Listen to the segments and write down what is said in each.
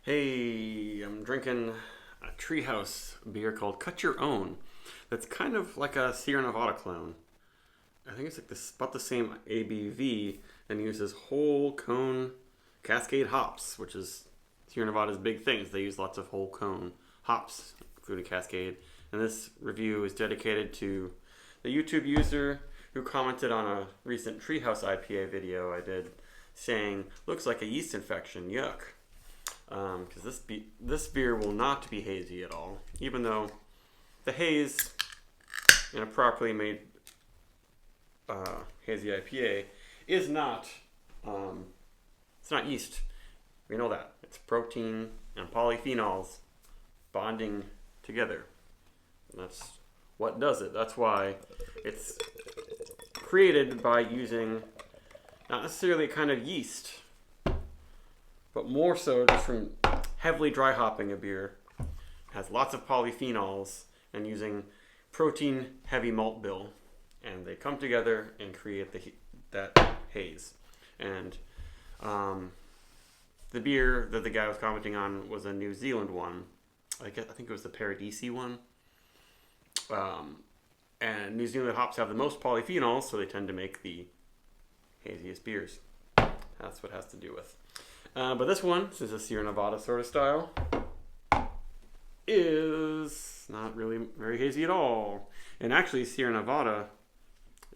Hey, I'm drinking a Treehouse beer called Cut Your Own. That's kind of like a Sierra Nevada clone. I think it's like this about the same ABV and uses whole cone Cascade hops, which is Sierra Nevada's big things. They use lots of whole cone hops, including Cascade. And this review is dedicated to the YouTube user who commented on a recent Treehouse IPA video I did saying, looks like a yeast infection, yuck. Because this beer will not be hazy at all, even though the haze in a properly made hazy IPA is not it's not yeast. We know that it's protein and polyphenols bonding together. And that's what does it. That's why it's created by using not necessarily a kind of yeast, but more so just from heavily dry hopping a beer. It has lots of polyphenols and using protein heavy malt bill, and they come together and create that haze. And the beer that the guy was commenting on was a New Zealand one. I think it was the Paradisi one. And New Zealand hops have the most polyphenols, so they tend to make the haziest beers. That's what it has to do with. But this one, this is a Sierra Nevada sort of style, is not really very hazy at all. And actually, Sierra Nevada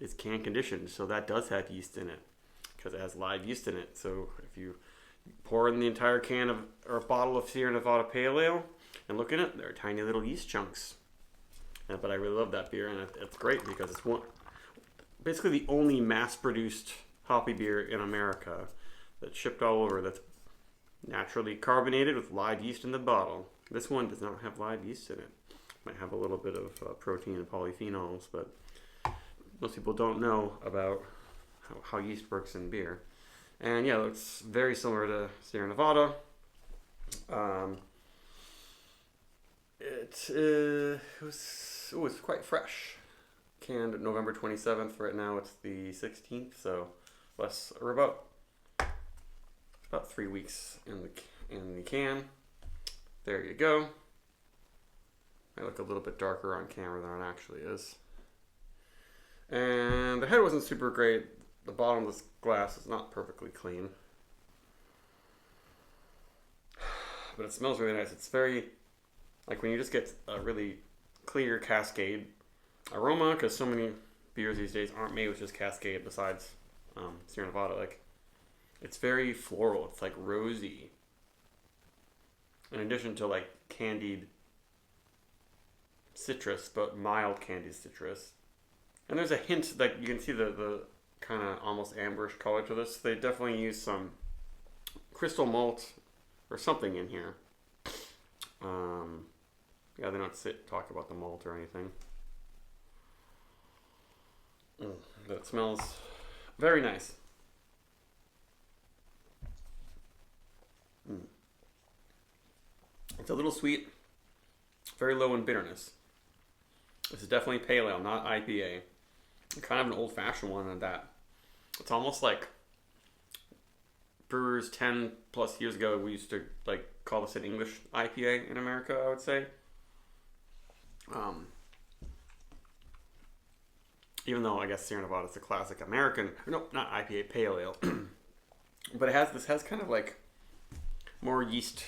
is can conditioned, so that does have yeast in it, because it has live yeast in it. So if you pour in the entire can of or bottle of Sierra Nevada Pale Ale and look in it, there are tiny little yeast chunks. But I really love that beer, and it's great because it's basically the only mass-produced hoppy beer in America that's shipped all over that's naturally carbonated with live yeast in the bottle. This one does not have live yeast in it. Might have a little bit of protein and polyphenols, but most people don't know about how yeast works in beer. And yeah, it's very similar to Sierra Nevada. It's quite fresh. Canned November 27th. Right now it's the 16th, so we're about 3 weeks in the can. There you go. I look a little bit darker on camera than it actually is. And the head wasn't super great. The bottom of this glass is not perfectly clean, but it smells really nice. It's very like when you just get a really clear Cascade aroma, because so many beers these days aren't made with just Cascade besides Sierra Nevada. Like, it's very floral. It's like rosy. In addition to like candied citrus, but mild candied citrus. And there's a hint that you can see the kind of almost amberish color to this. They definitely use some crystal malt or something in here. Yeah, they don't talk about the malt or anything. But it smells very nice. It's a little sweet, very low in bitterness. This is definitely pale ale, not IPA. Kind of an old-fashioned one at that. It's almost like brewers 10 plus years ago, we used to like call this an English IPA in America, I would say. Even though I guess Sierra Nevada is the classic American, no, not IPA, pale ale. But this has kind of like more yeast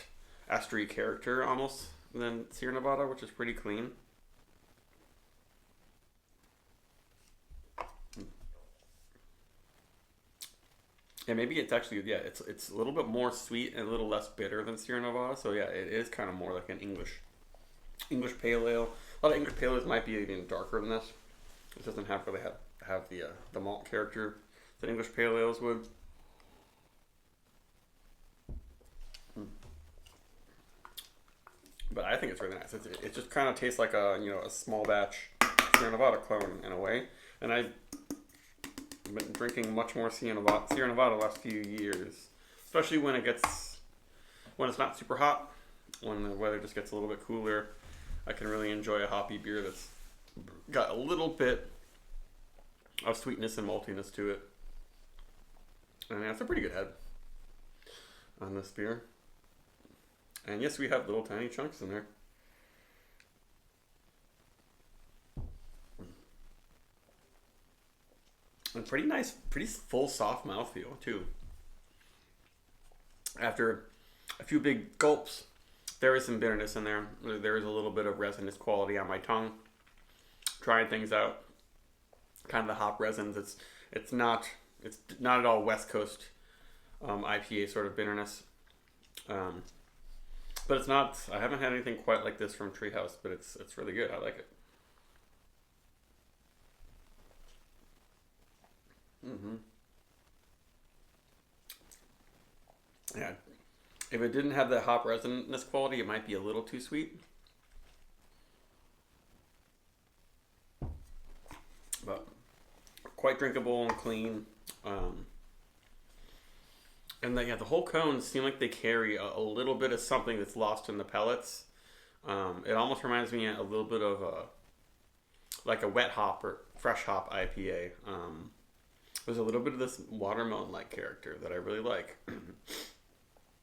estery character almost than Sierra Nevada, which is pretty clean. Yeah, maybe it's actually it's a little bit more sweet and a little less bitter than Sierra Nevada. So yeah, it is kind of more like an English pale ale. A lot of English pale ales might be even darker than this. It doesn't really have the malt character that English pale ales would. But I think it's really nice. It just kind of tastes like a small batch Sierra Nevada clone in a way. And I've been drinking much more Sierra Nevada the last few years, especially when it's not super hot, when the weather just gets a little bit cooler. I can really enjoy a hoppy beer that's got a little bit of sweetness and maltiness to it. And that's a pretty good head on this beer. And yes, we have little tiny chunks in there. And pretty nice, pretty full, soft mouthfeel too. After a few big gulps, there is some bitterness in there. There is a little bit of resinous quality on my tongue. Trying things out, kind of the hop resins. It's not at all West Coast IPA sort of bitterness. But it's not. I haven't had anything quite like this from Treehouse, but it's really good. I like it. Hmm. Yeah. If it didn't have that hop resonance quality, it might be a little too sweet. But quite drinkable and clean. Um, and the whole cones seem like they carry a little bit of something that's lost in the pellets. It almost reminds me a little bit of like a wet hop or fresh hop IPA. There's a little bit of this watermelon like character that I really like.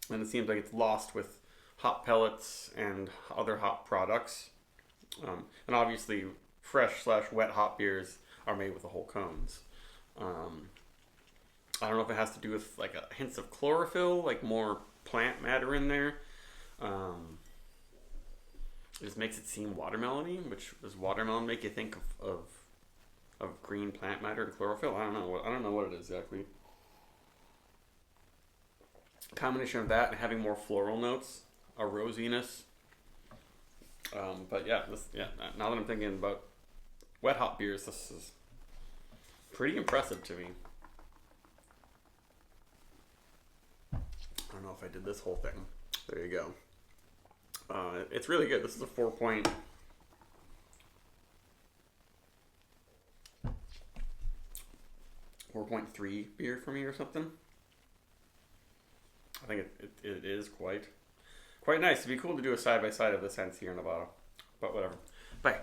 And it seems like it's lost with hop pellets and other hop products. And obviously, fresh slash wet hop beers are made with the whole cones. Um, I don't know if it has to do with like a hints of chlorophyll, like more plant matter in there. Um, it just makes it seem watermelony, which does watermelon make you think of green plant matter and chlorophyll? I don't know what it is exactly. Combination of that and having more floral notes, a rosiness. But yeah, now that I'm thinking about wet hop beers, this is pretty impressive to me. I don't know if I did this whole thing. There you go. It's really good. This is a 4.3 beer for me or something. I think it is quite nice. It'd be cool to do a side by side of the scents here in Nevada. But whatever. Bye.